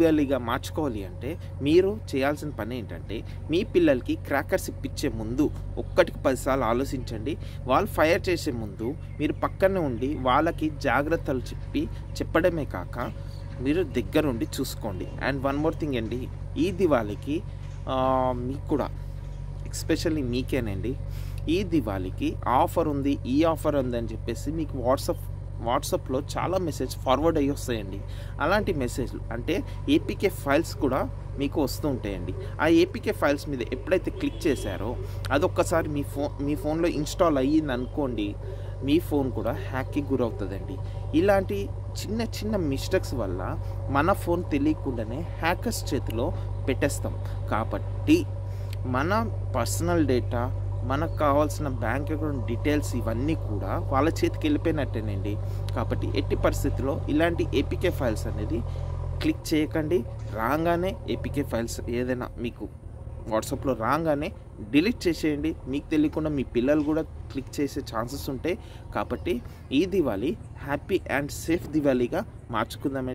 దివాళీగా మార్చుకోవాలి అంటే మీరు చేయాల్సిన పని ఏంటంటే మీ పిల్లలకి క్రాకర్స్ ఇప్పించే ముందు ఒక్కటికి 10 సార్లు ఆలోచించండి. వాళ్ళు ఫైర్ చేసే ముందు మీరు పక్కనే ఉండి వాళ్ళకి జాగ్రత్తలు చెప్పడమే కాక మీరు దగ్గరుండి చూసుకోండి. అండ్ వన్ మోర్ థింగ్ అండి, ఈ దివాళీకి మీకు కూడా ఎస్పెషల్లీ మీకేనండి, ఈ దివాళీకి ఆఫర్ ఉంది, ఈ ఆఫర్ ఉంది అని చెప్పేసి మీకు వాట్సాప్లో చాలా మెసేజ్ ఫార్వర్డ్ అయ్యి వస్తాయండి. అలాంటి మెసేజ్లు అంటే ఏపీకే ఫైల్స్ కూడా మీకు వస్తూ ఉంటాయండి. ఆ ఏపీకే ఫైల్స్ మీద ఎప్పుడైతే క్లిక్ చేశారో అదొక్కసారి మీ ఫోన్లో ఇన్స్టాల్ అయ్యింది అనుకోండి, మీ ఫోన్ కూడా హ్యాక్కి గురవుతుందండి. ఇలాంటి చిన్న చిన్న మిస్టేక్స్ వల్ల మన ఫోన్ తెలియకుండానే హ్యాకర్స్ చేతిలో పెట్టేస్తాం. కాబట్టి మన పర్సనల్ డేటా, మనకు కావాల్సిన బ్యాంక్ అకౌంట్ డీటెయిల్స్ ఇవన్నీ కూడా వాళ్ళ చేతికి వెళ్ళిపోయినట్టేనండి. కాబట్టి ఎట్టి పరిస్థితుల్లో ఇలాంటి ఏపీకే ఫైల్స్ అనేది క్లిక్ చేయకండి. రాగానే ఏపీకే ఫైల్స్ ఏదైనా మీకు వాట్సాప్లో రాగానే డిలీట్ చేసేయండి. మీకు తెలియకుండా మీ పిల్లలు కూడా క్లిక్ చేసే ఛాన్సెస్ ఉంటాయి. కాబట్టి ఈ దివాళీ హ్యాపీ అండ్ సేఫ్ దివాళీగా మార్చుకుందామండి.